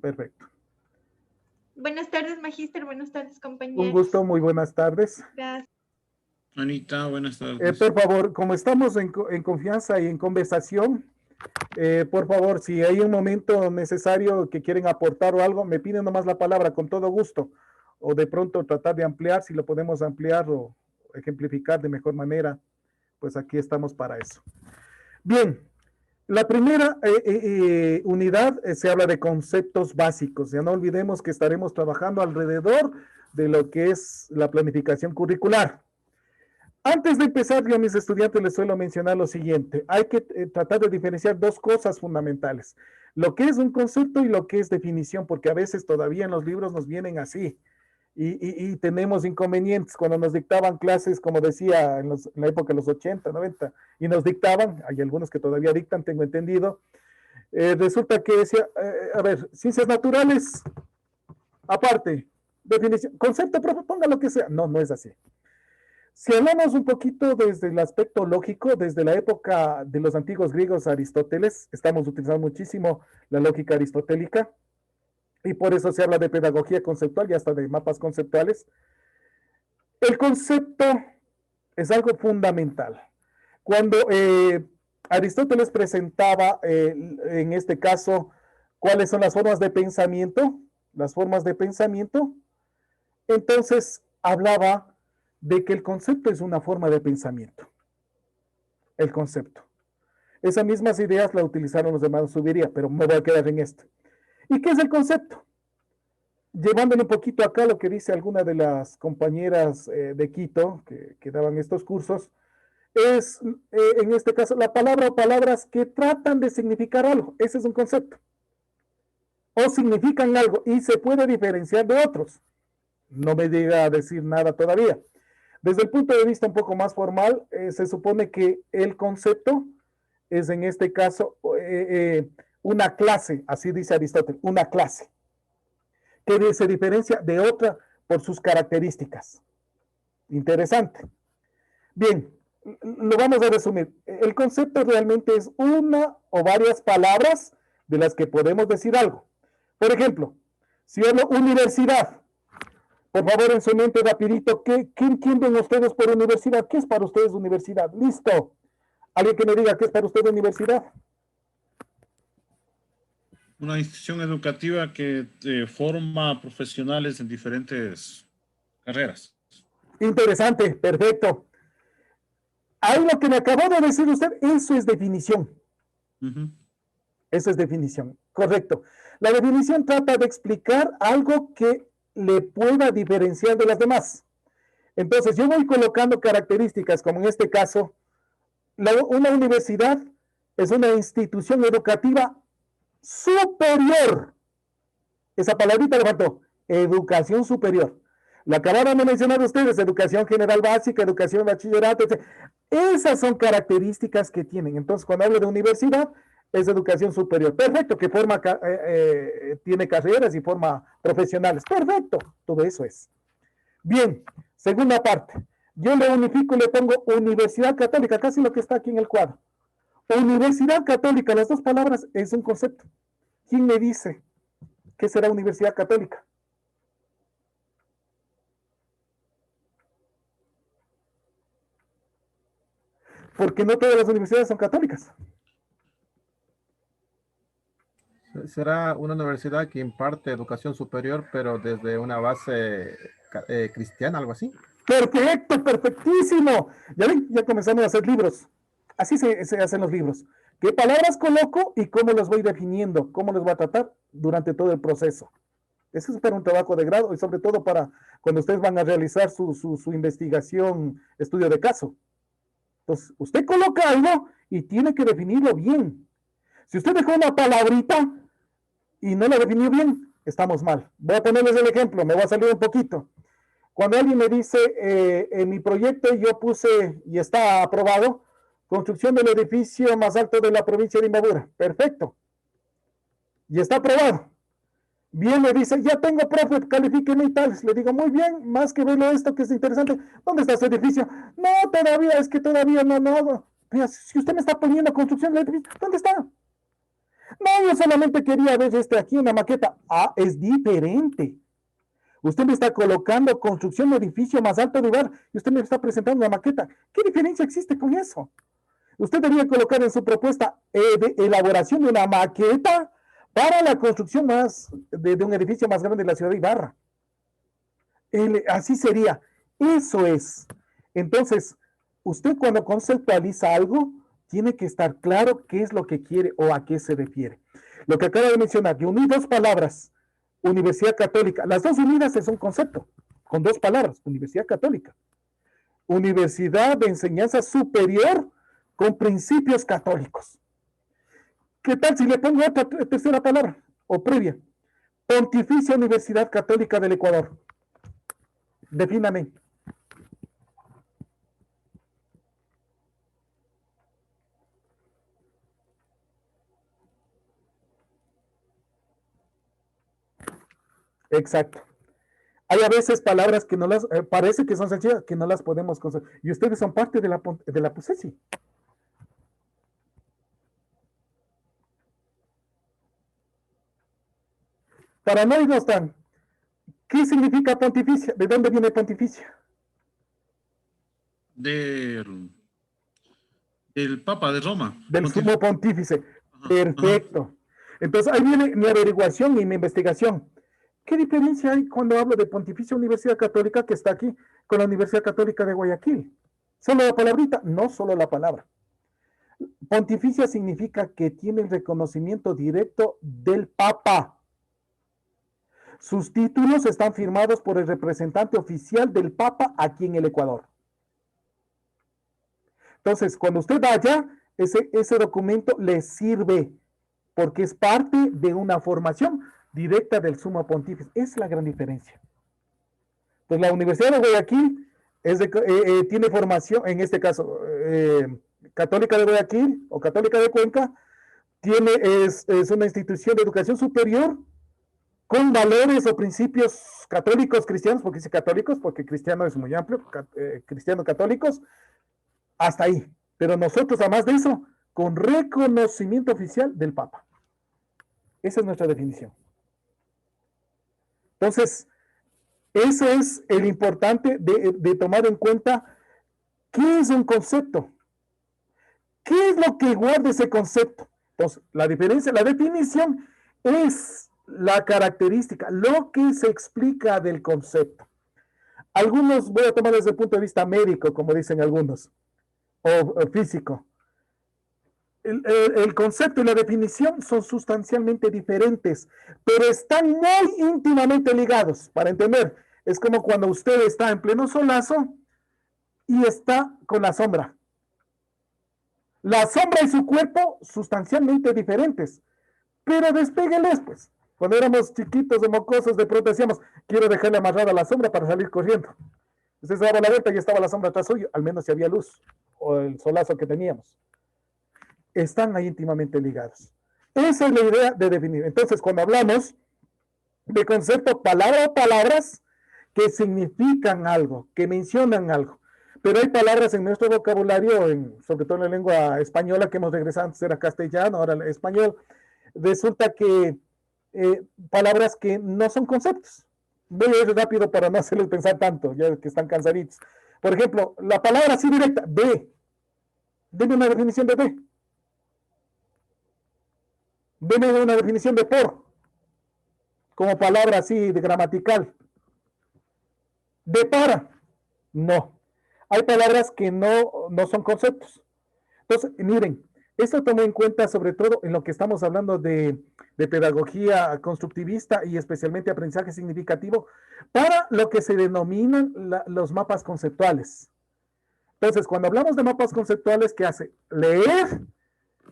Perfecto. Buenas tardes, magíster. Buenas tardes, Un compañeros. gusto, muy buenas tardes. Gracias. Anita, buenas tardes. Por favor, como estamos en confianza y en conversación, por favor, si hay un momento necesario que quieren aportar o algo, me piden nomás la palabra con todo gusto. O de pronto tratar de ampliar, si lo podemos ampliar o ejemplificar de mejor manera, pues aquí estamos para eso. Bien, la primera unidad se habla de conceptos básicos. Ya no olvidemos que estaremos trabajando alrededor de lo que es la planificación curricular. Antes de empezar, yo a mis estudiantes les suelo mencionar lo siguiente. Hay que tratar de diferenciar dos cosas fundamentales. Lo que es un concepto y lo que es definición, porque a veces todavía en los libros nos vienen así. Y tenemos inconvenientes cuando nos dictaban clases, como decía, en la época de los 80, 90, y nos dictaban, hay algunos que todavía dictan, tengo entendido, resulta que decía, a ver, ciencias naturales, aparte, definición, concepto, profe, ponga lo que sea. No, no es así. Si hablamos un poquito desde el aspecto lógico, desde la época de los antiguos griegos, Aristóteles, estamos utilizando muchísimo la lógica aristotélica y por eso se habla de pedagogía conceptual y hasta de mapas conceptuales. El concepto es algo fundamental. Cuando Aristóteles presentaba, en este caso, cuáles son las formas de pensamiento, entonces hablaba de que el concepto es una forma de pensamiento. El concepto. Esas mismas ideas la utilizaron los demás Subiría, pero me voy a quedar en esto. ¿Y qué es el concepto? Llevándole un poquito acá lo que dice alguna de las compañeras de Quito que daban estos cursos, es en este caso la palabra o palabras que tratan de significar algo. Ese es un concepto. O significan algo y se puede diferenciar de otros. No me llega a decir nada todavía. Desde el punto de vista un poco más formal, se supone que el concepto es en este caso una clase, así dice Aristóteles, una clase, que se diferencia de otra por sus características. Interesante. Bien, lo vamos a resumir. El concepto realmente es una o varias palabras de las que podemos decir algo. Por ejemplo, si hablo universidad, por favor, en su mente rapidito, ¿qué entienden ustedes por universidad? ¿Qué es para ustedes universidad? Listo. ¿Alguien que me diga qué es para ustedes universidad? Una institución educativa que forma profesionales en diferentes carreras. Interesante, perfecto. Ahí lo que me acabó de decir usted, eso es definición. Eso es definición, correcto. La definición trata de explicar algo que le pueda diferenciar de las demás. Entonces, yo voy colocando características, como en este caso, una universidad es una institución educativa superior. Esa palabrita le faltó, educación superior. La acabaron de mencionar ustedes, educación general básica, educación bachillerato, etc. Esas son características que tienen. Entonces, cuando hablo de universidad, es educación superior. Perfecto, que tiene carreras y forma profesionales. Perfecto, todo eso es. Bien, segunda parte. Yo le unifico y le pongo Universidad Católica, casi lo que está aquí en el cuadro. Universidad Católica, las dos palabras es un concepto. ¿Quién me dice qué será Universidad Católica? Porque no todas las universidades son católicas. Será una universidad que imparte educación superior, pero desde una base cristiana, algo así. Perfecto, perfectísimo. Ya ven, ya comenzamos a hacer libros. Así se hacen los libros. ¿Qué palabras coloco y cómo los voy definiendo? ¿Cómo los voy a tratar durante todo el proceso? Eso es para un trabajo de grado y sobre todo para cuando ustedes van a realizar su investigación, estudio de caso. Entonces, usted coloca algo y tiene que definirlo bien. Si usted dejó una palabrita y no la definió bien, estamos mal. Voy a ponerles el ejemplo, me voy a salir un poquito. Cuando alguien me dice, en mi proyecto yo puse, y está aprobado, construcción del edificio más alto de la provincia de Imbabura. Perfecto. Y está aprobado. Bien, me dice, ya tengo, profe, califíqueme y tal. Le digo, muy bien, más que verlo esto que es interesante. ¿Dónde está su edificio? No, todavía, es que todavía no hago. Pero si usted me está poniendo construcción del edificio, ¿dónde está? No, yo solamente quería ver aquí una maqueta. Ah, es diferente. Usted me está colocando construcción de edificio más alto lugar y usted me está presentando una maqueta. ¿Qué diferencia existe con eso? Usted debería colocar en su propuesta de elaboración de una maqueta para la construcción de un edificio más grande de la ciudad de Ibarra. Así sería. Eso es. Entonces, usted cuando conceptualiza algo, tiene que estar claro qué es lo que quiere o a qué se refiere. Lo que acaba de mencionar, que unir dos palabras, Universidad Católica, las dos unidas es un concepto, con dos palabras, Universidad Católica. Universidad de Enseñanza Superior con principios católicos. ¿Qué tal si le pongo otra tercera palabra o previa? Pontificia Universidad Católica del Ecuador. Defíname. Exacto. Hay a veces palabras que no las, parece que son sencillas, que no las podemos conseguir. Y ustedes son parte de la PUSESI. Para no irnos tan, ¿qué significa pontificia? ¿De dónde viene pontificia? Del Papa de Roma. Del sumo pontífice. Ajá, Perfecto. ajá. Entonces, ahí viene mi averiguación y mi investigación. ¿Qué diferencia hay cuando hablo de Pontificia Universidad Católica que está aquí con la Universidad Católica de Guayaquil? ¿Solo la palabrita? No solo la palabra. Pontificia significa que tiene el reconocimiento directo del Papa. Sus títulos están firmados por el representante oficial del Papa aquí en el Ecuador. Entonces, cuando usted vaya, ese documento le sirve porque es parte de una formación directa del sumo pontífice. Es la gran diferencia. Pues la Universidad de Guayaquil tiene formación, en este caso, Católica de Guayaquil o Católica de Cuenca, es una institución de educación superior con valores o principios católicos cristianos, porque dice católicos, porque cristiano es muy amplio, cristiano católicos, hasta ahí. Pero nosotros, además de eso, con reconocimiento oficial del Papa. Esa es nuestra definición. Entonces, eso es el importante de tomar en cuenta qué es un concepto. ¿Qué es lo que guarda ese concepto? Entonces, la definición es la característica, lo que se explica del concepto. Algunos voy a tomar desde el punto de vista médico, como dicen algunos, o físico. El concepto y la definición son sustancialmente diferentes, pero están muy íntimamente ligados. Para entender, es como cuando usted está en pleno solazo y está con la sombra. La sombra y su cuerpo sustancialmente diferentes, pero despégueles, pues. Cuando éramos chiquitos de mocosos, de pronto decíamos, quiero dejarle amarrada la sombra para salir corriendo. Usted se daba la vuelta y estaba la sombra atrás suyo, al menos si había luz, o el solazo que teníamos. Están ahí íntimamente ligados. Esa es la idea de definir. Entonces, cuando hablamos de concepto palabra o palabras que significan algo, que mencionan algo, pero hay palabras en nuestro vocabulario, sobre todo en la lengua española, que hemos regresado, antes era castellano, ahora el español, resulta que palabras que no son conceptos. Voy a ir rápido para no hacerles pensar tanto, ya que están cansaditos. Por ejemplo, la palabra así directa, de. Deme una definición de de. Deme una definición de por. Como palabra así de gramatical. De para. No. Hay palabras que no son conceptos. Entonces, miren, esto tomó en cuenta sobre todo en lo que estamos hablando de pedagogía constructivista y especialmente aprendizaje significativo para lo que se denominan los mapas conceptuales. Entonces, cuando hablamos de mapas conceptuales, ¿qué hace? Leer,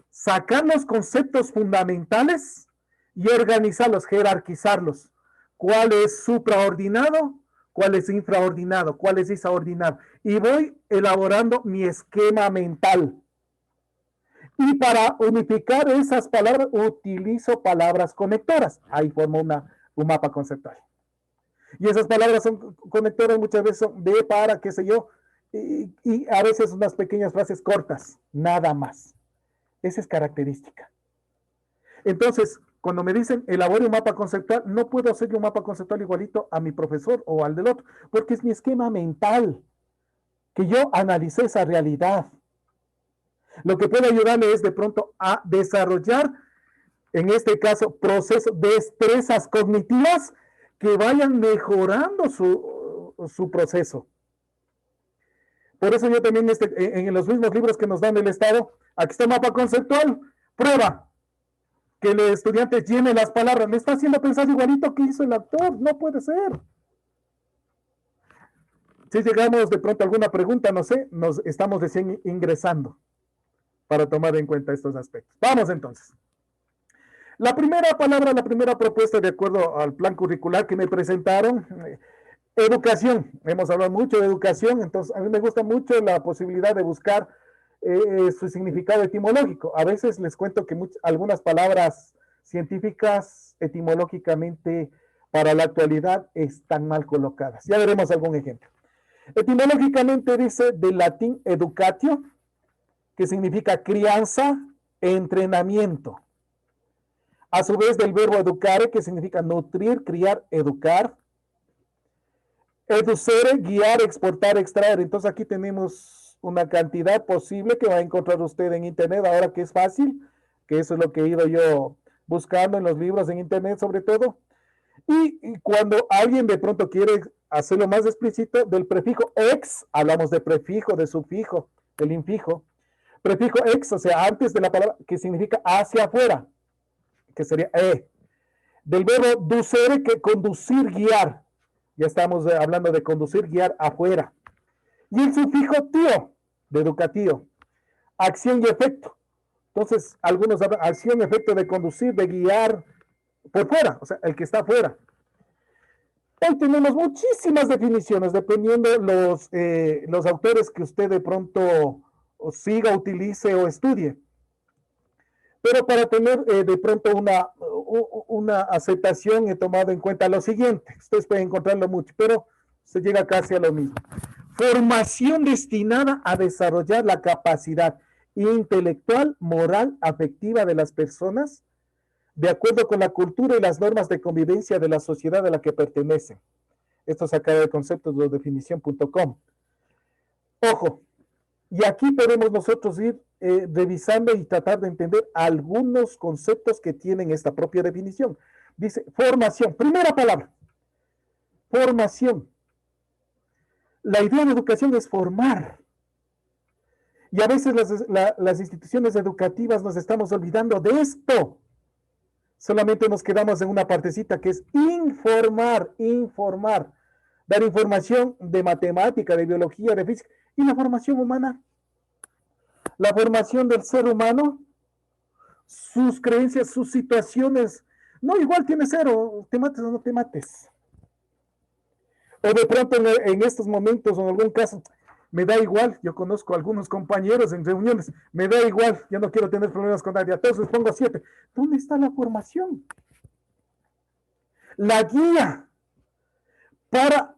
sacar los conceptos fundamentales y organizarlos, jerarquizarlos. ¿Cuál es supraordinado? ¿Cuál es infraordinado? ¿Cuál es extraordinado? Y voy elaborando mi esquema mental. Y para unificar esas palabras, utilizo palabras conectoras. Ahí formo un mapa conceptual. Y esas palabras son conectoras, muchas veces son de, para, qué sé yo, y a veces unas pequeñas frases cortas, nada más. Esa es característica. Entonces, cuando me dicen elabore un mapa conceptual, no puedo hacerle un mapa conceptual igualito a mi profesor o al del otro, porque es mi esquema mental, que yo analicé esa realidad. Lo que puede ayudarle es de pronto a desarrollar, en este caso, procesos, destrezas cognitivas que vayan mejorando su proceso. Por eso yo también en los mismos libros que nos dan el Estado, aquí está el mapa conceptual, prueba que el estudiante llene las palabras, le está haciendo pensar igualito que hizo el actor, no puede ser. Si llegamos de pronto a alguna pregunta, no sé, nos estamos recién ingresando para tomar en cuenta estos aspectos. Vamos entonces. La primera palabra, la primera propuesta de acuerdo al plan curricular que me presentaron, educación. Hemos hablado mucho de educación, entonces a mí me gusta mucho la posibilidad de buscar su significado etimológico. A veces les cuento que algunas palabras científicas etimológicamente para la actualidad están mal colocadas. Ya veremos algún ejemplo. Etimológicamente dice del latín educatio, que significa crianza, entrenamiento. A su vez del verbo educare, que significa nutrir, criar, educar. Educere, guiar, exportar, extraer. Entonces aquí tenemos una cantidad posible que va a encontrar usted en internet, ahora que es fácil, que eso es lo que he ido yo buscando en los libros en internet sobre todo. Y cuando alguien de pronto quiere hacerlo más explícito, del prefijo ex, hablamos de prefijo, de sufijo, del infijo. Prefijo ex, o sea, antes de la palabra, que significa hacia afuera, que sería Del verbo ducere, que conducir, guiar. Ya estamos hablando de conducir, guiar afuera. Y el sufijo tío, de educativo. Acción y efecto. Entonces, algunos hablan acción, efecto de conducir, de guiar por fuera, o sea, el que está afuera. Hoy tenemos muchísimas definiciones, dependiendo los autores que usted de pronto siga, utilice o estudie. Pero para tener de pronto una aceptación he tomado en cuenta lo siguiente. Ustedes pueden encontrarlo mucho, pero se llega casi a lo mismo. Formación destinada a desarrollar la capacidad intelectual, moral, afectiva de las personas, de acuerdo con la cultura y las normas de convivencia de la sociedad a la que pertenecen. Esto sacado de conceptos de definición.com. Ojo, y aquí podemos nosotros ir revisando y tratar de entender algunos conceptos que tienen esta propia definición. Dice formación, primera palabra, formación. La idea de educación es formar. Y a veces las instituciones educativas nos estamos olvidando de esto. Solamente nos quedamos en una partecita que es informar, informar. Dar información de matemática, de biología, de física. ¿Y la formación humana? La formación del ser humano, sus creencias, sus situaciones. No, igual tiene cero, te mates o no te mates. O de pronto en estos momentos o en algún caso, me da igual, yo conozco a algunos compañeros en reuniones, me da igual, yo no quiero tener problemas con nadie, a todos les pongo 7. ¿Dónde está la formación? La guía para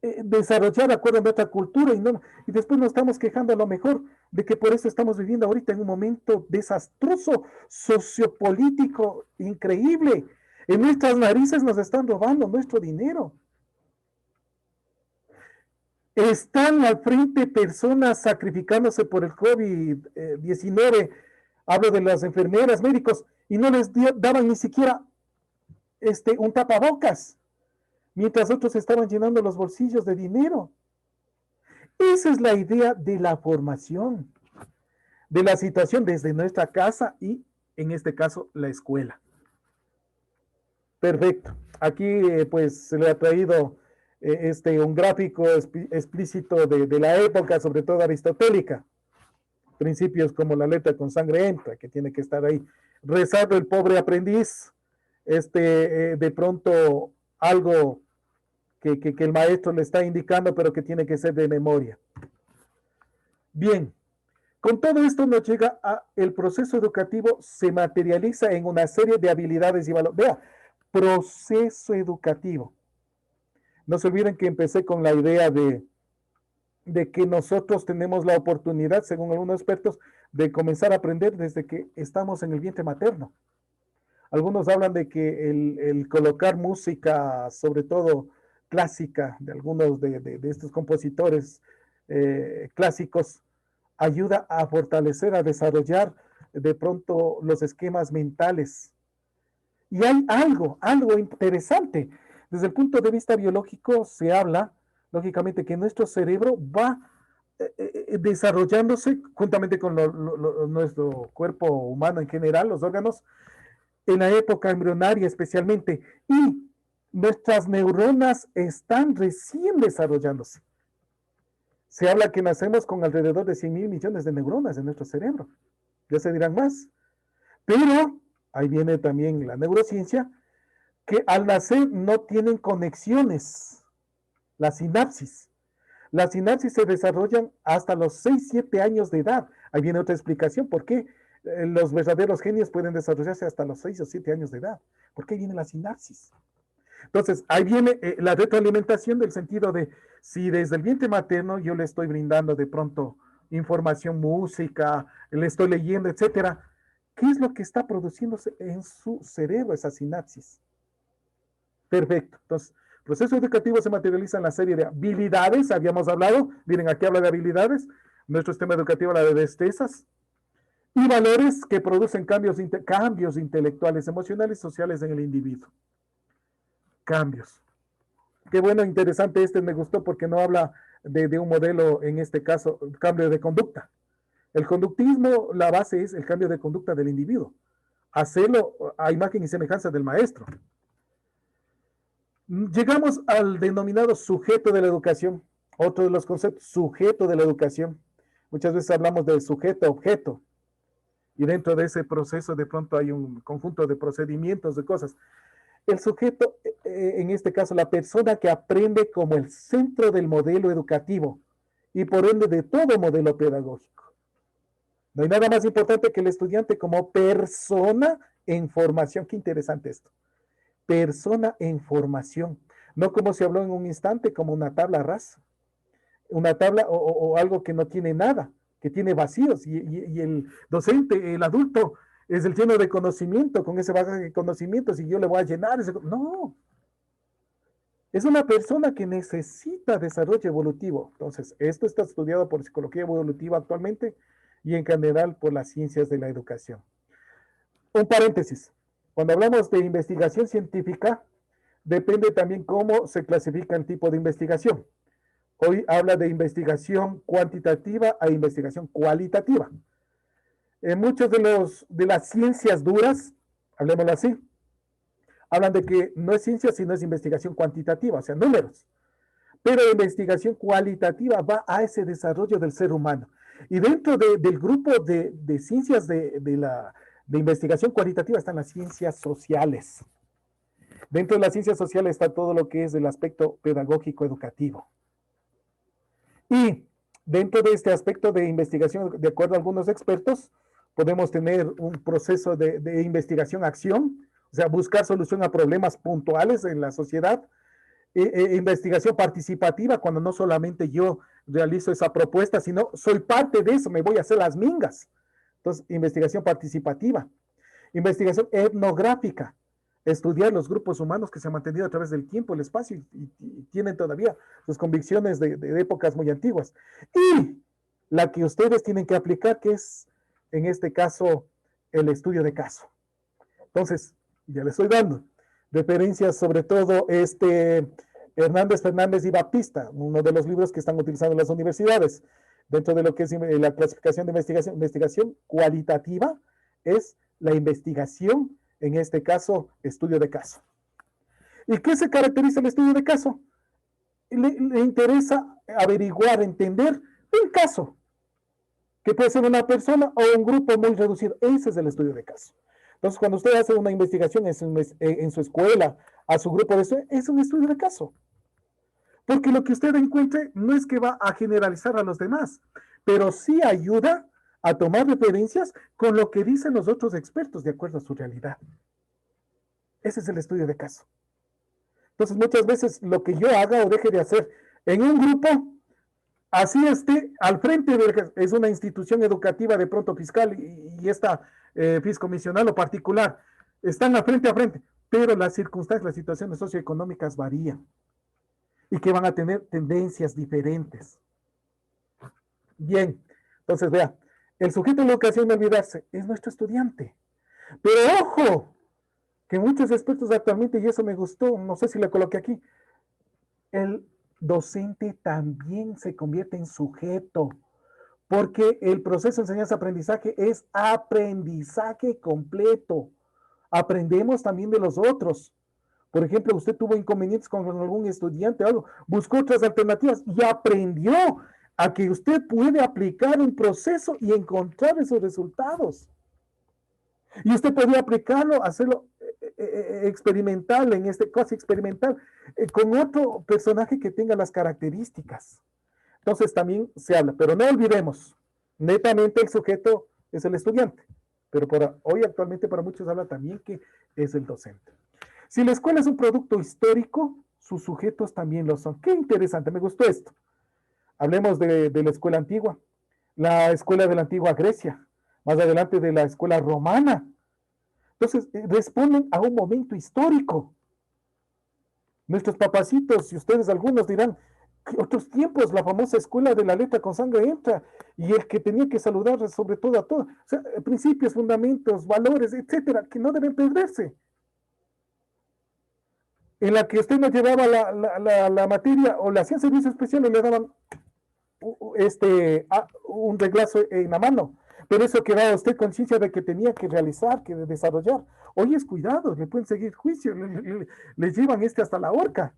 desarrollar de acuerdo a nuestra cultura y después nos estamos quejando a lo mejor de que por eso estamos viviendo ahorita en un momento desastroso, sociopolítico, increíble. En nuestras narices nos están robando nuestro dinero. Están al frente personas sacrificándose por el COVID-19, hablo de las enfermeras, médicos, y no les daban ni siquiera un tapabocas, mientras otros estaban llenando los bolsillos de dinero. Esa es la idea de la formación, de la situación desde nuestra casa y, en este caso, la escuela. Perfecto. Aquí, pues, se le ha traído un gráfico explícito de la época, sobre todo aristotélica. Principios como la letra con sangre entra, que tiene que estar ahí. Rezando el pobre aprendiz, de pronto algo que el maestro le está indicando, pero que tiene que ser de memoria. Bien, con todo esto nos llega a el proceso educativo se materializa en una serie de habilidades y valores. Vea, proceso educativo. No se olviden que empecé con la idea de que nosotros tenemos la oportunidad, según algunos expertos, de comenzar a aprender desde que estamos en el vientre materno. Algunos hablan de que el colocar música, sobre todo clásica, de algunos de estos compositores clásicos, ayuda a fortalecer, a desarrollar de pronto los esquemas mentales. Y hay algo interesante. Desde el punto de vista biológico se habla, lógicamente, que nuestro cerebro va desarrollándose juntamente con nuestro cuerpo humano en general, los órganos, en la época embrionaria especialmente, y nuestras neuronas están recién desarrollándose. Se habla que nacemos con alrededor de 100.000 millones de neuronas en nuestro cerebro. Ya se dirán más. Pero ahí viene también la neurociencia, que al nacer no tienen conexiones, la sinapsis. Las sinapsis se desarrollan hasta los 6, 7 años de edad. Ahí viene otra explicación por qué los verdaderos genios pueden desarrollarse hasta los 6 o 7 años de edad. ¿Por qué viene la sinapsis? Entonces, ahí viene la retroalimentación del sentido de si desde el vientre materno yo le estoy brindando de pronto información, música, le estoy leyendo, etcétera, ¿qué es lo que está produciéndose en su cerebro, esa sinapsis? Perfecto. Entonces, el proceso educativo se materializa en la serie de habilidades, habíamos hablado, miren, aquí habla de habilidades, nuestro sistema educativo habla de destrezas, y valores que producen cambios intelectuales, emocionales y sociales en el individuo. Cambios. Qué bueno, interesante, me gustó porque no habla de un modelo, en este caso, cambio de conducta. El conductismo, la base es el cambio de conducta del individuo. Hacerlo a imagen y semejanza del maestro. Llegamos al denominado sujeto de la educación. Otro de los conceptos, sujeto de la educación. Muchas veces hablamos de sujeto-objeto. Y dentro de ese proceso de pronto hay un conjunto de procedimientos, de cosas. El sujeto, en este caso, la persona que aprende como el centro del modelo educativo y por ende de todo modelo pedagógico. No hay nada más importante que el estudiante como persona en formación. Qué interesante esto. Persona en formación. No como se habló en un instante, como una tabla rasa. Una tabla o algo que no tiene nada, que tiene vacíos. Y el docente, el adulto, es el lleno de conocimiento, con ese bagaje de conocimientos, y yo le voy a llenar ese... No. Es una persona que necesita desarrollo evolutivo. Entonces, esto está estudiado por psicología evolutiva actualmente y en general por las ciencias de la educación. Un paréntesis. Cuando hablamos de investigación científica, depende también cómo se clasifica el tipo de investigación. Hoy habla de investigación cuantitativa a investigación cualitativa. En muchos de las ciencias duras, hablemoslo así, hablan de que no es ciencia, sino es investigación cuantitativa, o sea, números. Pero la investigación cualitativa va a ese desarrollo del ser humano. Y dentro del grupo de ciencias de investigación cualitativa están las ciencias sociales. Dentro de las ciencias sociales está todo lo que es el aspecto pedagógico educativo. Y dentro de este aspecto de investigación, de acuerdo a algunos expertos, podemos tener un proceso de investigación-acción, o sea, buscar solución a problemas puntuales en la sociedad. Investigación participativa, cuando no solamente yo realizo esa propuesta, sino soy parte de eso, me voy a hacer las mingas. Entonces, investigación participativa. Investigación etnográfica, estudiar los grupos humanos que se han mantenido a través del tiempo, el espacio, y tienen todavía sus convicciones de épocas muy antiguas. Y la que ustedes tienen que aplicar, que es, en este caso, el estudio de caso. Entonces, ya les estoy dando referencias, sobre todo Hernández, Fernández y Baptista, uno de los libros que están utilizando las universidades. Dentro de lo que es la clasificación de investigación cualitativa, es la investigación, en este caso, estudio de caso. ¿Y qué se caracteriza el estudio de caso? Le interesa averiguar, entender un caso, que puede ser una persona o un grupo muy reducido. Ese es el estudio de caso. Entonces, cuando usted hace una investigación en su escuela, a su grupo de estudio, es un estudio de caso. Porque lo que usted encuentre no es que va a generalizar a los demás, pero sí ayuda a tomar referencias con lo que dicen los otros expertos de acuerdo a su realidad. Ese es el estudio de caso. Entonces, muchas veces lo que yo haga o deje de hacer en un grupo, así esté al frente es una institución educativa de pronto fiscal y esta fiscomisional o particular, están a frente, pero las circunstancias, las situaciones socioeconómicas varían y que van a tener tendencias diferentes. Bien, entonces vea, el sujeto de la educación de olvidarse es nuestro estudiante. Pero ojo, que muchos expertos actualmente, y eso me gustó, no sé si lo coloqué aquí, el docente también se convierte en sujeto, porque el proceso de enseñanza-aprendizaje es aprendizaje completo. Aprendemos también de los otros. Por ejemplo, usted tuvo inconvenientes con algún estudiante o algo, buscó otras alternativas y aprendió a que usted puede aplicar un proceso y encontrar esos resultados. Y usted podría aplicarlo, hacerlo experimental, en este caso experimental, con otro personaje que tenga las características. Entonces también se habla, pero no olvidemos, netamente el sujeto es el estudiante, pero hoy actualmente para muchos habla también que es el docente. Si la escuela es un producto histórico, sus sujetos también lo son. Qué interesante, me gustó esto. Hablemos de la escuela antigua, la escuela de la antigua Grecia, más adelante de la escuela romana. Entonces, responden a un momento histórico. Nuestros papacitos, y ustedes algunos dirán, que otros tiempos, la famosa escuela de la letra con sangre entra, y el que tenía que saludar sobre todo a todos, o sea, principios, fundamentos, valores, etcétera, que no deben perderse. En la que usted no llevaba la materia o le hacían servicio especial y le daban un reglazo en la mano. Pero eso quedaba usted conciencia de que tenía que realizar, que desarrollar. Oye, es cuidado, le pueden seguir juicio, le llevan hasta la horca.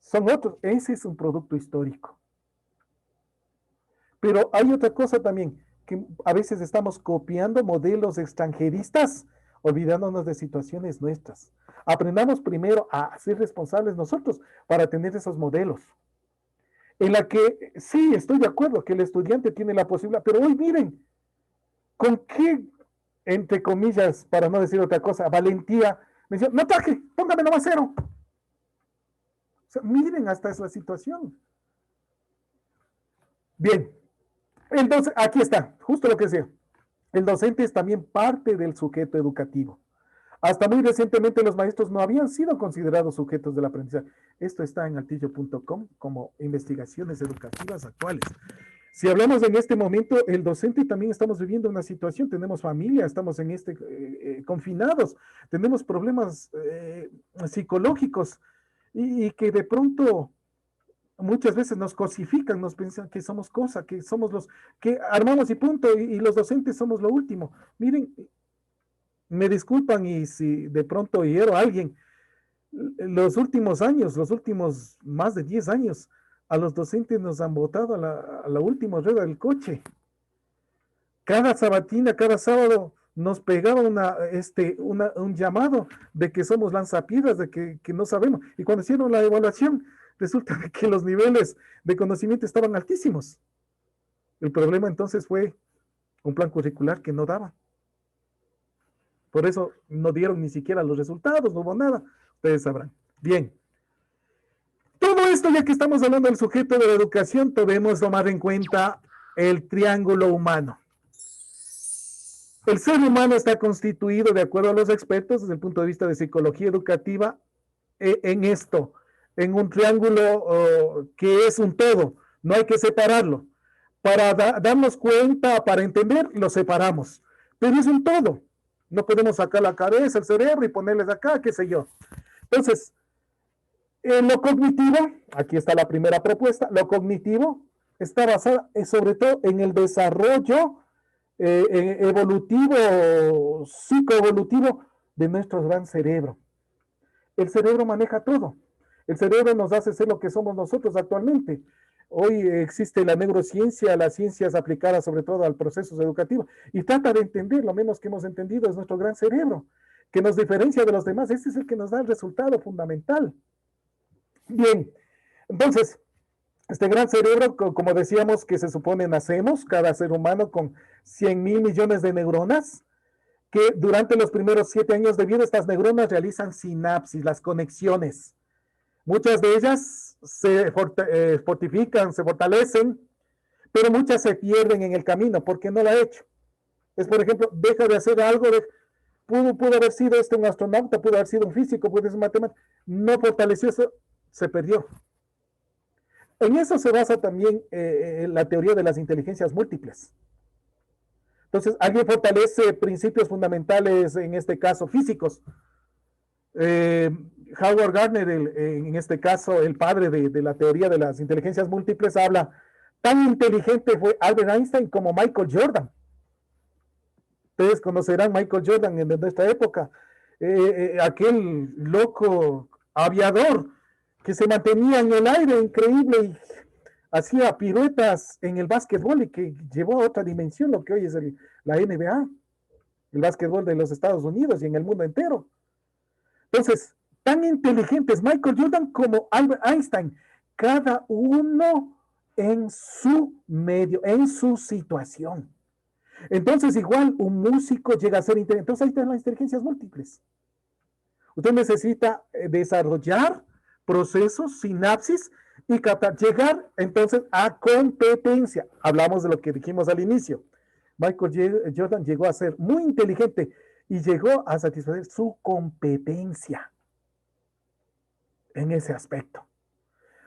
Son otros, ese es un producto histórico. Pero hay otra cosa también, que a veces estamos copiando modelos extranjeristas, olvidándonos de situaciones nuestras. Aprendamos primero a ser responsables nosotros para tener esos modelos. En la que sí, estoy de acuerdo que el estudiante tiene la posibilidad, pero hoy miren, con qué, entre comillas, para no decir otra cosa, valentía, me decían, no traje, póngame nomás 0. O sea, miren hasta esa situación. Bien, entonces, aquí está, justo lo que decía. El docente es también parte del sujeto educativo. Hasta muy recientemente los maestros no habían sido considerados sujetos del aprendizaje. Esto está en altillo.com como investigaciones educativas actuales. Si hablamos en este momento, el docente también estamos viviendo una situación, tenemos familia, estamos en confinados, tenemos problemas psicológicos y que de pronto muchas veces nos cosifican, nos piensan que somos cosa, que somos los que armamos y punto, y los docentes somos lo último. Miren, me disculpan y si de pronto hiero a alguien, los últimos años, los últimos más de 10 años, a los docentes nos han botado a la última rueda del coche. Cada sabatina, cada sábado nos pegaba un llamado de que somos lanzapiedras, de que no sabemos. Y cuando hicieron la evaluación, resulta que los niveles de conocimiento estaban altísimos. El problema entonces fue un plan curricular que no daba. Por eso no dieron ni siquiera los resultados, no hubo nada. Ustedes sabrán. Bien. Todo esto, ya que estamos hablando del sujeto de la educación, debemos tomar en cuenta el triángulo humano. El ser humano está constituido, de acuerdo a los expertos, desde el punto de vista de psicología educativa, en un triángulo que es un todo. No hay que separarlo. Para darnos cuenta, para entender, lo separamos. Pero es un todo. No podemos sacar la cabeza, el cerebro y ponerles acá, qué sé yo. Entonces, lo cognitivo, aquí está la primera propuesta, lo cognitivo está basado sobre todo en el desarrollo evolutivo, psicoevolutivo de nuestro gran cerebro. El cerebro maneja todo. El cerebro nos hace ser lo que somos nosotros actualmente. Hoy existe la neurociencia, las ciencias aplicadas sobre todo al proceso educativo, y trata de entender, lo menos que hemos entendido es nuestro gran cerebro, que nos diferencia de los demás. Ese es el que nos da el resultado fundamental. Bien, entonces, este gran cerebro, como decíamos, que se supone nacemos, cada ser humano con 100.000 millones de neuronas, que durante los primeros 7 años de vida estas neuronas realizan sinapsis, las conexiones. Muchas de ellas se fortifican, se fortalecen, pero muchas se pierden en el camino porque no lo ha hecho. Es, por ejemplo, deja de hacer algo, pudo haber sido un astronauta, pudo haber sido un físico, pudo ser un matemático, no fortaleció eso, se perdió. En eso se basa también la teoría de las inteligencias múltiples. Entonces, alguien fortalece principios fundamentales, en este caso físicos. Howard Gardner, en este caso, el padre de la teoría de las inteligencias múltiples, habla, tan inteligente fue Albert Einstein como Michael Jordan. Ustedes conocerán Michael Jordan en nuestra época, aquel loco aviador que se mantenía en el aire increíble y hacía piruetas en el básquetbol y que llevó a otra dimensión lo que hoy es la NBA, el básquetbol de los Estados Unidos y en el mundo entero. Entonces, tan inteligentes Michael Jordan como Albert Einstein, cada uno en su medio, en su situación. Entonces, igual un músico llega a ser inteligente. Entonces, ahí están las inteligencias múltiples. Usted necesita desarrollar procesos, sinapsis y llegar entonces a competencia. Hablamos de lo que dijimos al inicio. Michael Jordan llegó a ser muy inteligente y llegó a satisfacer su competencia en ese aspecto.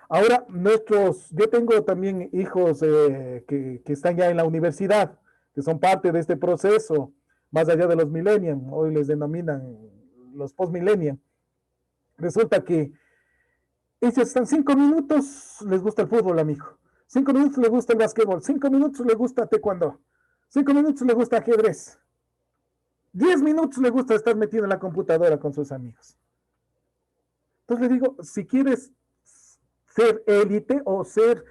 Ahora, yo tengo también hijos que están ya en la universidad, que son parte de este proceso, más allá de los millennials, hoy les denominan los post-millennials. Resulta que ellos están 5 minutos, les gusta el fútbol, amigo. 5 minutos les gusta el básquetbol. 5 minutos les gusta taekwondo. 5 minutos les gusta ajedrez. 10 minutos les gusta estar metido en la computadora con sus amigos. Entonces le digo, si quieres ser élite o ser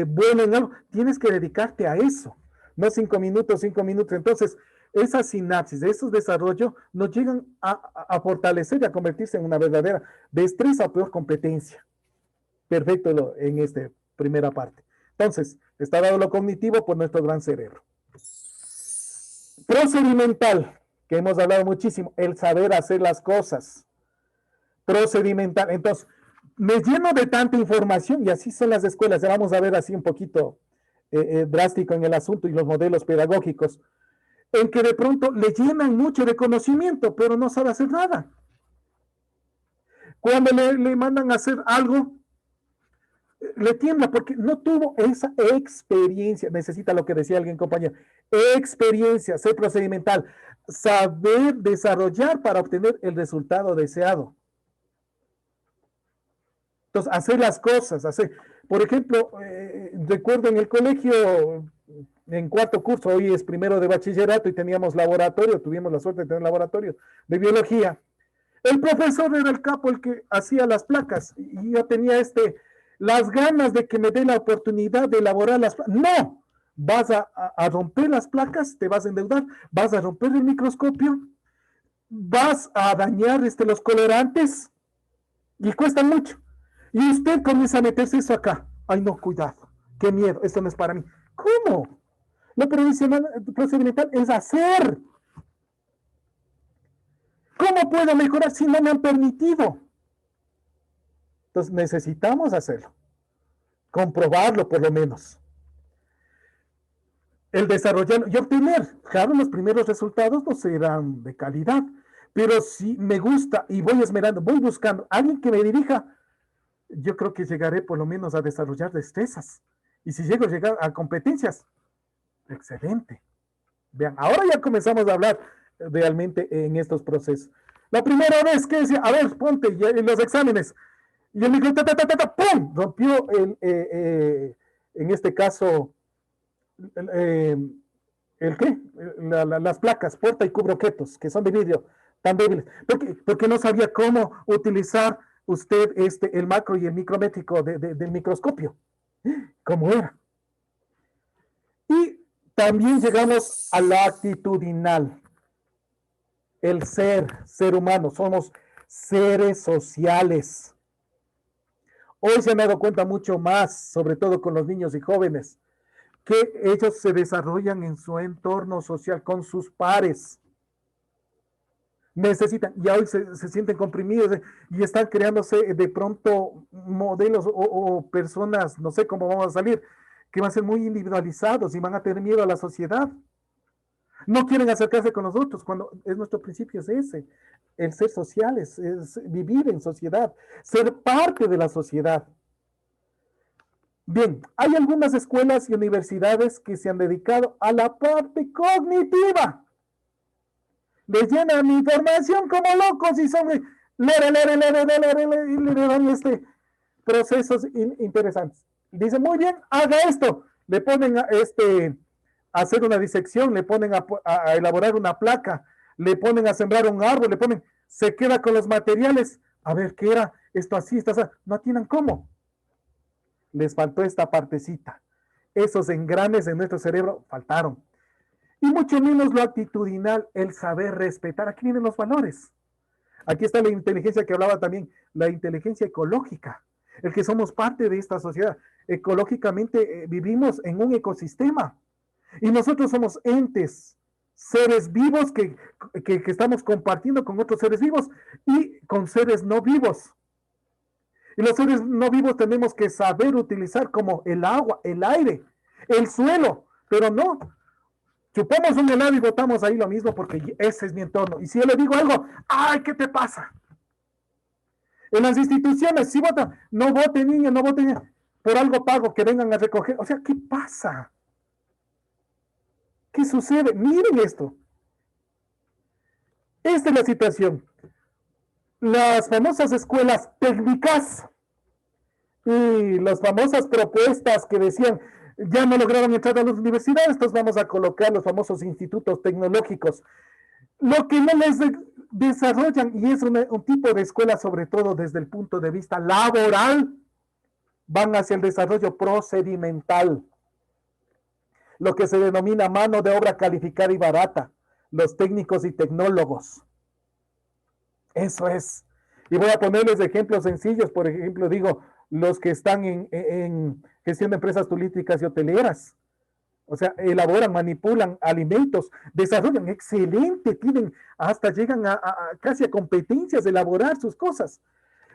bueno en algo, tienes que dedicarte a eso. No 5 minutos, 5 minutos. Entonces, esas sinapsis, esos desarrollos nos llegan a fortalecer y a convertirse en una verdadera destreza o peor competencia. Perfecto en esta primera parte. Entonces, está dado lo cognitivo por nuestro gran cerebro. Procedimental, que hemos hablado muchísimo, el saber hacer las cosas. Procedimental. Entonces, me lleno de tanta información y así son las escuelas. Ya vamos a ver así un poquito drástico en el asunto y los modelos pedagógicos, en que de pronto le llenan mucho de conocimiento, pero no sabe hacer nada. Cuando le mandan a hacer algo, le tiembla porque no tuvo esa experiencia. Necesita lo que decía alguien, compañero, experiencia, ser procedimental, saber desarrollar para obtener el resultado deseado. Entonces, hacer las cosas, por ejemplo, recuerdo en el colegio, en 4º curso, hoy es 1º de bachillerato y teníamos laboratorio, tuvimos la suerte de tener laboratorio de biología. El profesor era el capo, el que hacía las placas, y yo tenía las ganas de que me dé la oportunidad de elaborar las placas. No, vas a romper las placas, te vas a endeudar, vas a romper el microscopio, vas a dañar los colorantes, y cuesta mucho. Y usted comienza a meterse eso acá. Ay, no, cuidado, qué miedo, esto no es para mí. ¿Cómo? Lo procedimental es hacer. ¿Cómo puedo mejorar si no me han permitido? Entonces necesitamos hacerlo. Comprobarlo por lo menos. El desarrollarlo y obtener. Claro, los primeros resultados no serán de calidad. Pero si me gusta y voy esmerando, voy buscando a alguien que me dirija, yo creo que llegaré por lo menos a desarrollar destrezas. Y si llego a llegar a competencias, excelente. Vean, ahora ya comenzamos a hablar realmente en estos procesos. La primera vez que decía, a ver, ponte en los exámenes, y el micro, ¡pum! Rompió en este caso, ¿el qué? Las placas, porta y cubroquetos, que son de vidrio, tan débiles. Porque no sabía cómo utilizar usted el macro y el micrométrico del microscopio. ¿Cómo era? Y también llegamos a la actitudinal. El ser humano, somos seres sociales. Hoy se me ha dado cuenta mucho más, sobre todo con los niños y jóvenes, que ellos se desarrollan en su entorno social con sus pares. Necesitan, y hoy se sienten comprimidos y están creándose de pronto modelos o personas, no sé cómo vamos a salir, que van a ser muy individualizados y van a tener miedo a la sociedad. No quieren acercarse con nosotros cuando es nuestro principio es ese, el ser sociales, es vivir en sociedad, ser parte de la sociedad. Bien, hay algunas escuelas y universidades que se han dedicado a la parte cognitiva. Les llenan información como locos y son le dan procesos interesantes. Dice, muy bien, haga esto. Le ponen a hacer una disección, le ponen a elaborar una placa, le ponen a sembrar un árbol, le ponen, se queda con los materiales. A ver, ¿qué era? Esto así, esto así. No tienen cómo. Les faltó esta partecita. Esos engranes en nuestro cerebro faltaron. Y mucho menos lo actitudinal, el saber respetar. Aquí vienen los valores. Aquí está la inteligencia que hablaba también, la inteligencia ecológica, el que somos parte de esta sociedad. Ecológicamente vivimos en un ecosistema y nosotros somos entes, seres vivos que estamos compartiendo con otros seres vivos y con seres no vivos. Y los seres no vivos tenemos que saber utilizar como el agua, el aire, el suelo, pero no. Chupamos un helado y botamos ahí lo mismo porque ese es mi entorno. Y si yo le digo algo, ¡ay, qué te pasa! En las instituciones, si votan, no voten niños, no voten niños, por algo pago que vengan a recoger. O sea, ¿qué pasa? ¿Qué sucede? Miren esto. Esta es la situación. Las famosas escuelas técnicas y las famosas propuestas que decían, ya no lograron entrar a las universidades, entonces vamos a colocar los famosos institutos tecnológicos. Lo que no les desarrollan, y es un tipo de escuela, sobre todo desde el punto de vista laboral, van hacia el desarrollo procedimental. Lo que se denomina mano de obra calificada y barata, los técnicos y tecnólogos. Eso es. Y voy a ponerles ejemplos sencillos, por ejemplo, digo, los que están en gestión de empresas turísticas y hoteleras. O sea, elaboran, manipulan alimentos, desarrollan excelente, tienen, hasta llegan casi a competencias de elaborar sus cosas.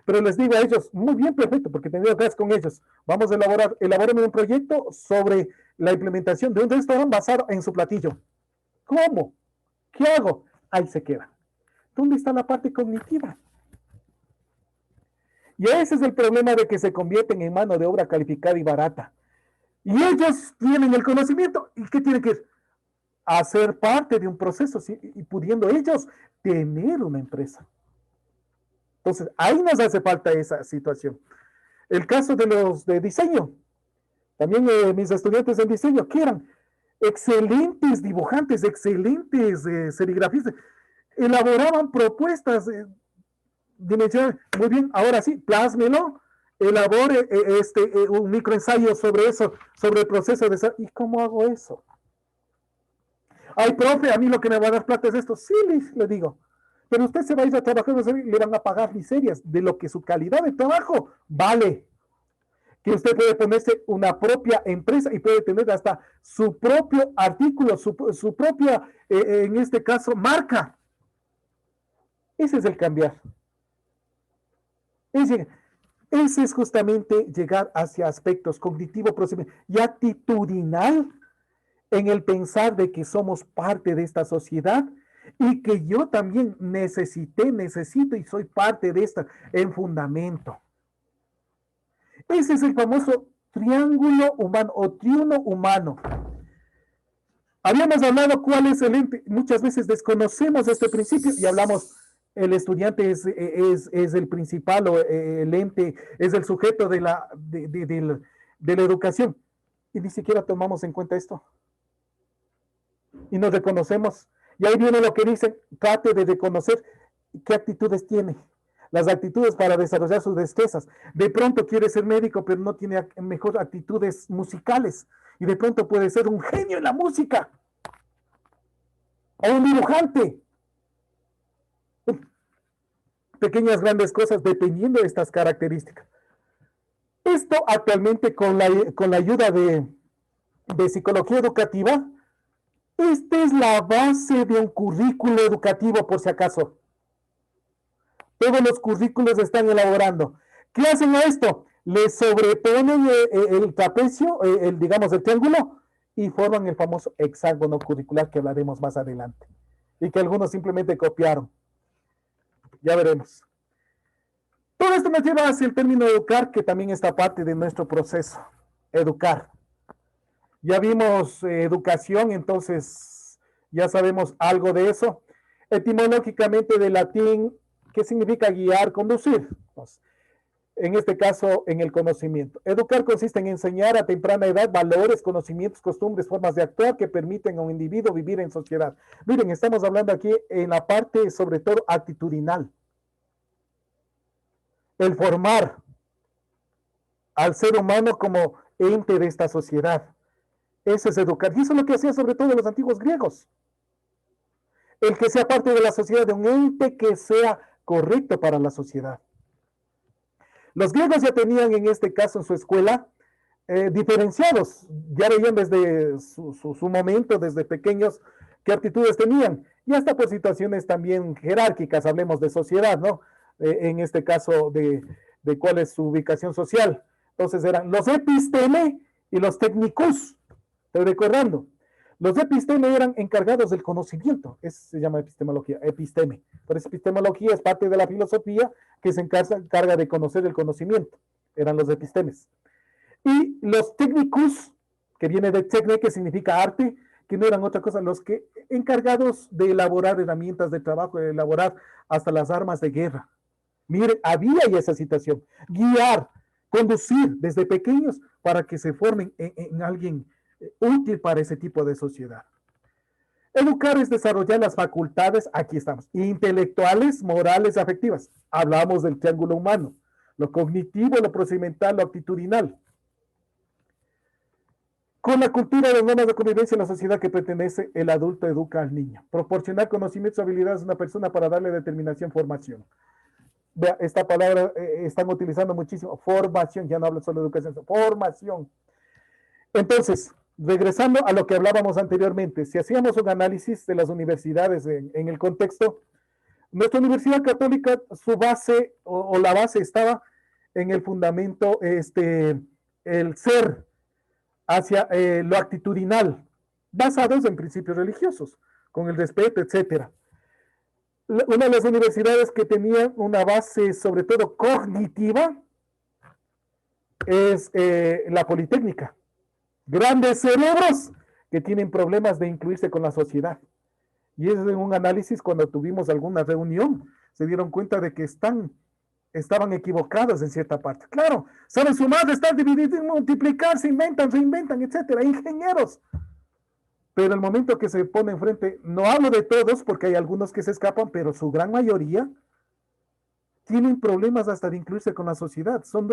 Pero les digo a ellos, muy bien, perfecto, porque tengo clases con ellos. Vamos a elaborar un proyecto sobre la implementación de un restaurante basado en su platillo. ¿Cómo? ¿Qué hago? Ahí se queda. ¿Dónde está la parte cognitiva? Y ese es el problema de que se convierten en mano de obra calificada y barata. Y ellos tienen el conocimiento. ¿Y qué tienen que hacer parte de un proceso? ¿Sí? Y pudiendo ellos tener una empresa. Entonces, ahí nos hace falta esa situación. El caso de los de diseño. También mis estudiantes en diseño, que eran excelentes dibujantes, excelentes serigrafistas, elaboraban propuestas dimensionales. Muy bien, ahora sí, plásmelo, elabore un microensayo sobre eso, sobre el proceso de... ¿Y cómo hago eso? Ay, profe, a mí lo que me va a dar plata es esto. Sí, le digo. Pero usted se va a ir a trabajar, le van a pagar miserias de lo que su calidad de trabajo vale. Que usted puede ponerse una propia empresa y puede tener hasta su propio artículo, su propia, en este caso, marca. Ese es el cambiar. Ese es justamente llegar hacia aspectos cognitivo, y actitudinal en el pensar de que somos parte de esta sociedad y que yo también necesito y soy parte de esta en fundamento. Ese es el famoso triángulo humano o triuno humano. Habíamos hablado cuál es el ente. Muchas veces desconocemos este principio y hablamos, el estudiante es el principal o el ente, es el sujeto de la educación. Y ni siquiera tomamos en cuenta esto. Y nos reconocemos. Y ahí viene lo que dicen, trate de reconocer qué actitudes tiene. Las actitudes para desarrollar sus destrezas. De pronto quiere ser médico, pero no tiene mejor actitudes musicales. Y de pronto puede ser un genio en la música. O un dibujante. Pequeñas, grandes cosas, dependiendo de estas características. Esto actualmente con la ayuda de psicología educativa, esta es la base de un currículo educativo, por si acaso. Todos los currículos están elaborando. ¿Qué hacen a esto? Le sobreponen el trapecio, digamos el triángulo, y forman el famoso hexágono curricular que hablaremos más adelante y que algunos simplemente copiaron. Ya veremos. Todo esto nos lleva hacia el término educar, que también está parte de nuestro proceso. Educar. Ya vimos educación, entonces ya sabemos algo de eso. Etimológicamente del latín, ¿qué significa guiar, conducir? Pues, en este caso, en el conocimiento. Educar consiste en enseñar a temprana edad valores, conocimientos, costumbres, formas de actuar que permiten a un individuo vivir en sociedad. Miren, estamos hablando aquí en la parte, sobre todo, actitudinal. El formar al ser humano como ente de esta sociedad. Eso es educar. Y eso es lo que hacían sobre todo los antiguos griegos. El que sea parte de la sociedad, de un ente que sea correcto para la sociedad. Los griegos ya tenían en este caso en su escuela diferenciados, ya veían desde su momento, desde pequeños, qué actitudes tenían, y hasta por situaciones también jerárquicas, hablemos de sociedad, ¿no? En este caso de cuál es su ubicación social. Entonces eran los episteme y los técnicos, estoy recordando. Los episteme eran encargados del conocimiento, eso se llama epistemología, episteme. Por eso epistemología es parte de la filosofía que se encarga de conocer el conocimiento, eran los epistemes. Y los técnicos, que viene de techne, que significa arte, que no eran otra cosa, los que encargados de elaborar herramientas de trabajo, de elaborar hasta las armas de guerra. Mire, había ya esa situación, guiar, conducir desde pequeños para que se formen en alguien útil para ese tipo de sociedad. Educar es desarrollar las facultades, aquí estamos, intelectuales, morales, afectivas. Hablamos del triángulo humano, lo cognitivo, lo procedimental, lo actitudinal. Con la cultura de las normas de convivencia en la sociedad que pertenece, el adulto educa al niño. Proporcionar conocimientos y habilidades a una persona para darle determinación, formación. Vea, esta palabra están utilizando muchísimo, formación, ya no hablo solo de educación, formación. Entonces, regresando a lo que hablábamos anteriormente, si hacíamos un análisis de las universidades en el contexto, nuestra Universidad Católica, su base o la base estaba en el fundamento, el ser hacia lo actitudinal, basados en principios religiosos, con el respeto, etcétera. Una de las universidades que tenía una base sobre todo cognitiva es la Politécnica. Grandes cerebros que tienen problemas de incluirse con la sociedad. Y es en un análisis cuando tuvimos alguna reunión, se dieron cuenta de que estaban equivocados en cierta parte. Claro, saben sumar, restar, dividir, multiplicar, se inventan, reinventan, etcétera, ingenieros. Pero el momento que se pone enfrente, no hablo de todos porque hay algunos que se escapan, pero su gran mayoría tienen problemas hasta de incluirse con la sociedad. Son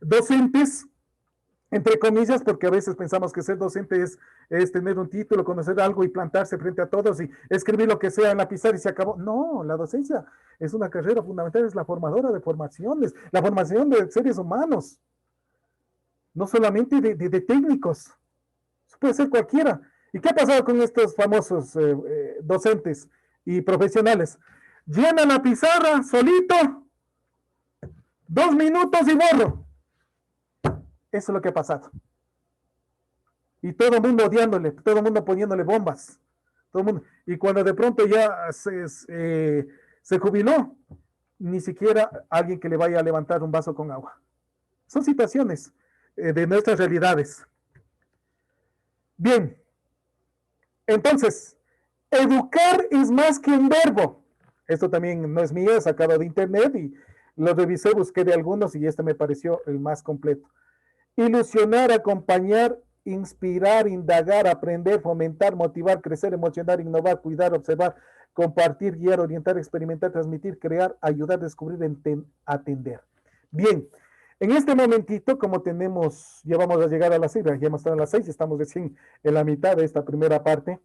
docentes, entre comillas, porque a veces pensamos que ser docente es tener un título, conocer algo y plantarse frente a todos y escribir lo que sea en la pizarra y se acabó. No, la docencia es una carrera fundamental, es la formadora de formaciones, la formación de seres humanos, no solamente de técnicos. Puede ser cualquiera. ¿Y qué ha pasado con estos famosos docentes y profesionales? Llenan la pizarra solito, 2 minutos y borro. Eso es lo que ha pasado. Y todo el mundo odiándole, todo el mundo poniéndole bombas. Todo el mundo. Y cuando de pronto ya se jubiló, ni siquiera alguien que le vaya a levantar un vaso con agua. Son situaciones de nuestras realidades. Bien, entonces, educar es más que un verbo. Esto también no es mío, es sacado de internet y lo revisé, busqué de algunos y este me pareció el más completo. Ilusionar, acompañar, inspirar, indagar, aprender, fomentar, motivar, crecer, emocionar, innovar, cuidar, observar, compartir, guiar, orientar, experimentar, transmitir, crear, ayudar, descubrir, atender. Bien. En este momentito, como ya vamos a llegar a las 6, ya hemos estado a las 6, estamos recién en la mitad de esta primera parte.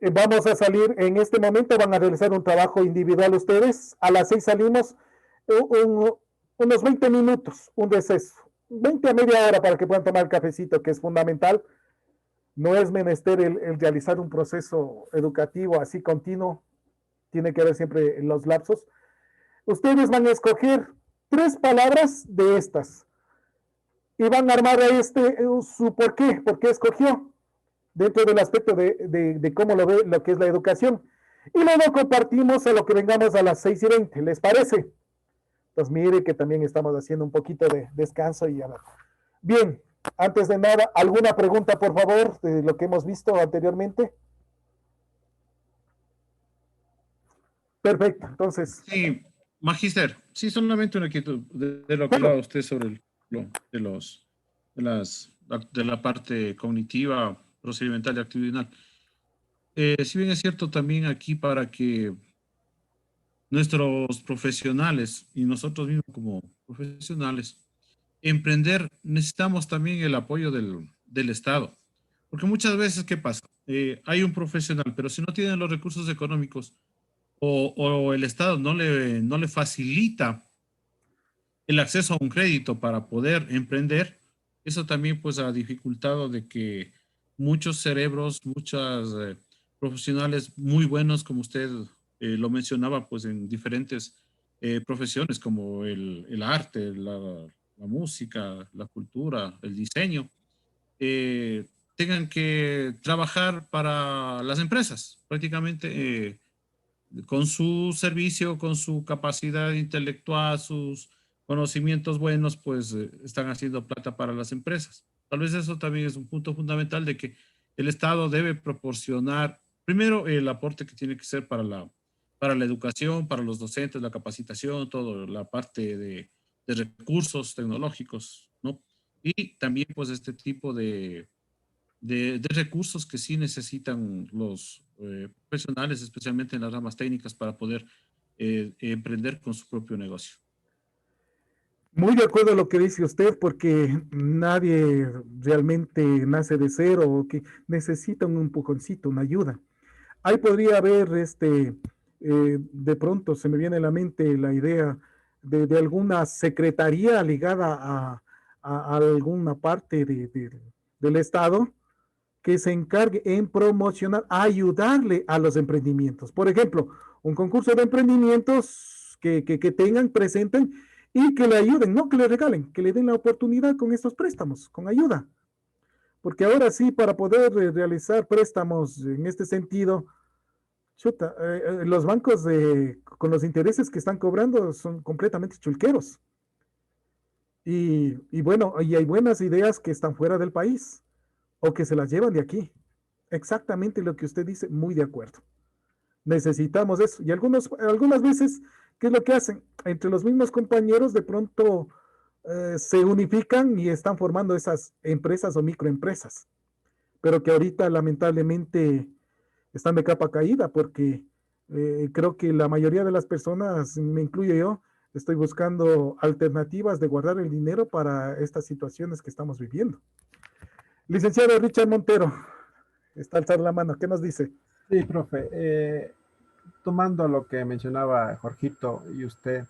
Vamos a salir, en este momento van a realizar un trabajo individual ustedes. A las 6 salimos unos 20 minutos, un receso. 20 a media hora para que puedan tomar el cafecito, que es fundamental. No es menester el realizar un proceso educativo así continuo. Tiene que haber siempre los lapsos. Ustedes van a escoger 3 palabras de estas. y van a armar su por qué escogió, dentro del aspecto de cómo lo ve lo que es la educación. Y luego compartimos a lo que vengamos a las 6:20, ¿les parece? Pues mire que también estamos haciendo un poquito de descanso y ya. Bien, antes de nada, ¿alguna pregunta, por favor, de lo que hemos visto anteriormente? Perfecto, entonces, Sí, Magister, sí, solamente una inquietud de lo que bueno, hablaba usted sobre de la parte cognitiva, procedimental y actitudinal. Si bien es cierto también aquí para que nuestros profesionales y nosotros mismos como profesionales emprender, necesitamos también el apoyo del Estado. Porque muchas veces, ¿qué pasa? Hay un profesional, pero si no tienen los recursos económicos o el Estado no le facilita el acceso a un crédito para poder emprender, eso también pues ha dificultado de que muchos cerebros, muchos profesionales muy buenos, como usted lo mencionaba, pues en diferentes profesiones como el arte, la música, la cultura, el diseño, tengan que trabajar para las empresas, prácticamente con su servicio, con su capacidad intelectual, sus conocimientos buenos, pues están haciendo plata para las empresas. Tal vez eso también es un punto fundamental de que el Estado debe proporcionar primero el aporte que tiene que ser para la educación, para los docentes, la capacitación, toda la parte de recursos tecnológicos, ¿no? Y también pues este tipo de recursos que sí necesitan los profesionales, especialmente en las ramas técnicas, para poder emprender con su propio negocio. muy de acuerdo a lo que dice usted, porque nadie realmente nace de cero o que necesita un empujoncito, una ayuda. Ahí podría haber, de pronto se me viene a la mente la idea de alguna secretaría ligada a alguna parte del Estado que se encargue en promocionar, ayudarle a los emprendimientos. Por ejemplo, un concurso de emprendimientos que tengan, presenten y que le ayuden, no que le regalen, que le den la oportunidad con estos préstamos, con ayuda. Porque ahora sí, para poder realizar préstamos en este sentido, chuta, los bancos con los intereses que están cobrando son completamente chulqueros. Y bueno, y hay buenas ideas que están fuera del país o que se las llevan de aquí. Exactamente lo que usted dice, muy de acuerdo. Necesitamos eso. Y algunas veces, ¿qué es lo que hacen? Entre los mismos compañeros de pronto se unifican y están formando esas empresas o microempresas, pero que ahorita lamentablemente están de capa caída porque creo que la mayoría de las personas, me incluyo yo, estoy buscando alternativas de guardar el dinero para estas situaciones que estamos viviendo. Licenciado Richard Montero, está alzar la mano, ¿qué nos dice? Sí, profe. Tomando lo que mencionaba Jorgito y usted,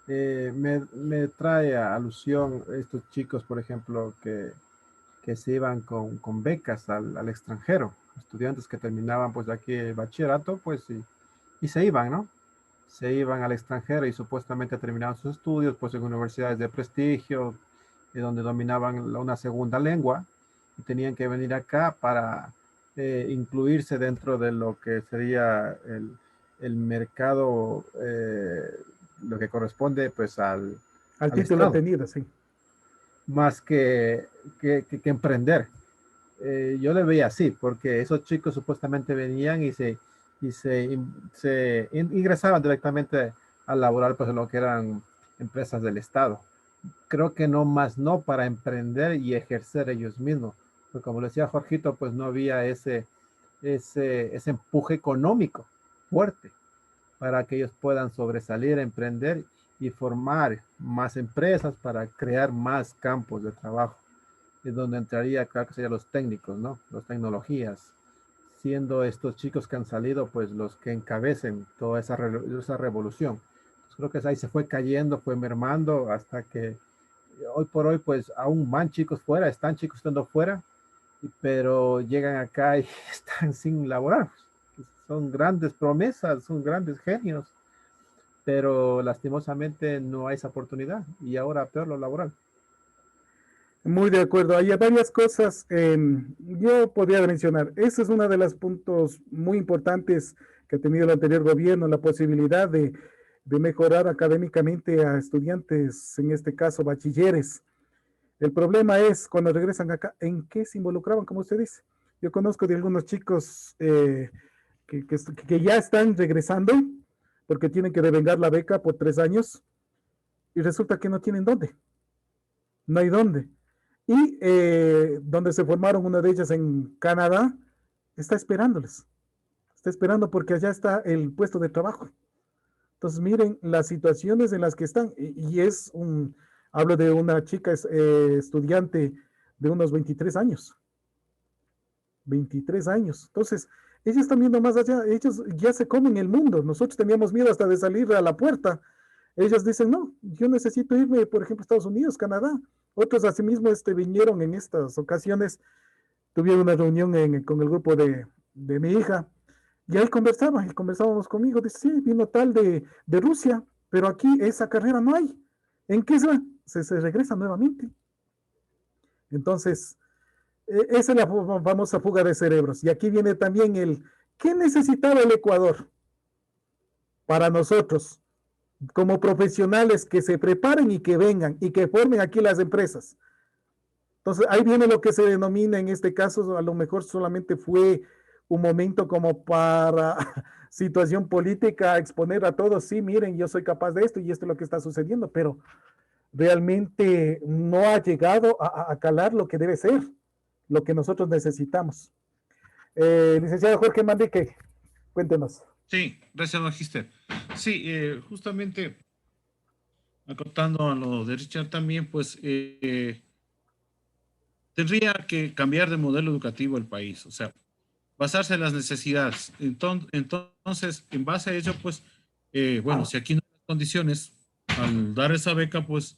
me trae a alusión estos chicos, por ejemplo, que se iban con becas al extranjero, estudiantes que terminaban pues aquí el bachillerato, pues y se iban, ¿no? Se iban al extranjero y supuestamente terminaban sus estudios pues en universidades de prestigio, donde dominaban una segunda lengua y tenían que venir acá para incluirse dentro de lo que sería el mercado, lo que corresponde pues Al al título Estado, tenido, sí. más que emprender. Yo le veía así, porque esos chicos supuestamente venían se ingresaban directamente a laborar pues en lo que eran empresas del Estado. Creo que no más no para emprender y ejercer ellos mismos. Porque como le decía Jorgito, pues no había ese empuje económico fuerte para que ellos puedan sobresalir, emprender y formar más empresas para crear más campos de trabajo. Es donde entraría, claro que serían los técnicos, ¿no? Las tecnologías, siendo estos chicos que han salido, pues los que encabecen toda esa revolución. Entonces, creo que ahí se fue cayendo, fue mermando hasta que hoy por hoy, pues aún van chicos fuera, están chicos estando fuera, pero llegan acá y están sin laborar. Son grandes promesas, son grandes genios, pero lastimosamente no hay esa oportunidad y ahora peor lo laboral. Muy de acuerdo. Hay varias cosas yo podría mencionar. Ese es uno de los puntos muy importantes que ha tenido el anterior gobierno, la posibilidad de mejorar académicamente a estudiantes, en este caso bachilleres. El problema es cuando regresan acá, ¿en qué se involucraban, como usted dice? Yo conozco de algunos chicos que ya están regresando porque tienen que devengar la beca por 3 años y resulta que no tienen dónde. No hay dónde. Y donde se formaron, una de ellas en Canadá, está esperándoles. Está esperando porque allá está el puesto de trabajo. Entonces, miren las situaciones en las que están. Hablo de una chica estudiante de unos 23 años. 23 años. Entonces, ellos están viendo más allá. Ellos ya se comen el mundo. Nosotros teníamos miedo hasta de salir a la puerta. Ellos dicen, no, yo necesito irme, por ejemplo, a Estados Unidos, Canadá. Otros asimismo vinieron en estas ocasiones, tuvieron una reunión con el grupo de mi hija, y ahí conversábamos conmigo, dice, sí, vino tal de Rusia, pero aquí esa carrera no hay. ¿En qué se va? Se regresa nuevamente. Entonces, esa es la famosa fuga de cerebros. Y aquí viene también ¿qué necesitaba el Ecuador para nosotros? Como profesionales que se preparen y que vengan y que formen aquí las empresas. Entonces, ahí viene lo que se denomina en este caso, a lo mejor solamente fue un momento como para situación política, exponer a todos, sí, miren, yo soy capaz de esto y esto es lo que está sucediendo, pero realmente no ha llegado a calar lo que debe ser, lo que nosotros necesitamos. Licenciado Jorge Manrique, cuéntenos. Sí, gracias, Magíster. Sí, justamente acotando a lo de Richard también, pues tendría que cambiar de modelo educativo el país, o sea, basarse en las necesidades. Entonces, en base a ello, pues, bueno, si aquí no hay condiciones, al dar esa beca, pues,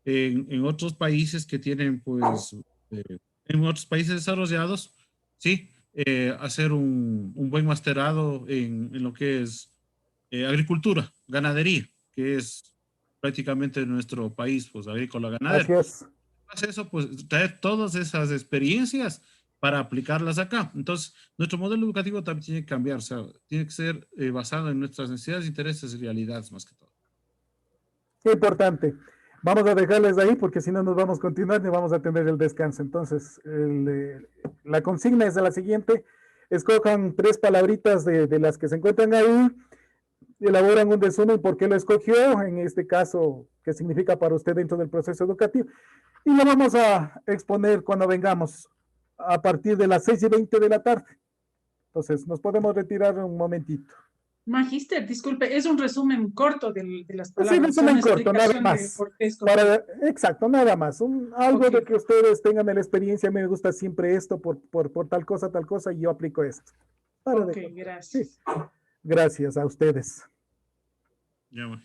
en otros países que tienen, pues, en otros países desarrollados, sí, hacer un buen masterado en lo que es agricultura, ganadería, que es prácticamente nuestro país, pues, agrícola ganadero. Así es. Eso, pues, traer todas esas experiencias para aplicarlas acá. Entonces, nuestro modelo educativo también tiene que cambiar, o sea, tiene que ser basado en nuestras necesidades, intereses y realidades más que todo. Qué importante. Vamos a dejarles ahí porque si no nos vamos a continuar y vamos a tener el descanso. Entonces, la consigna es la siguiente. Escojan 3 palabritas de las que se encuentran ahí, elaboran un resumen por qué lo escogió, en este caso, qué significa para usted dentro del proceso educativo. Y lo vamos a exponer cuando vengamos a partir de las 6:20 de la tarde. Entonces, nos podemos retirar un momentito. Magíster, disculpe, es un resumen corto de las palabras. Sí, resumen corto, nada más. Exacto, nada más. Algo de que ustedes tengan la experiencia, me gusta siempre esto por tal cosa, y yo aplico esto. Ok, gracias. Sí. Gracias a ustedes. Ya, bueno.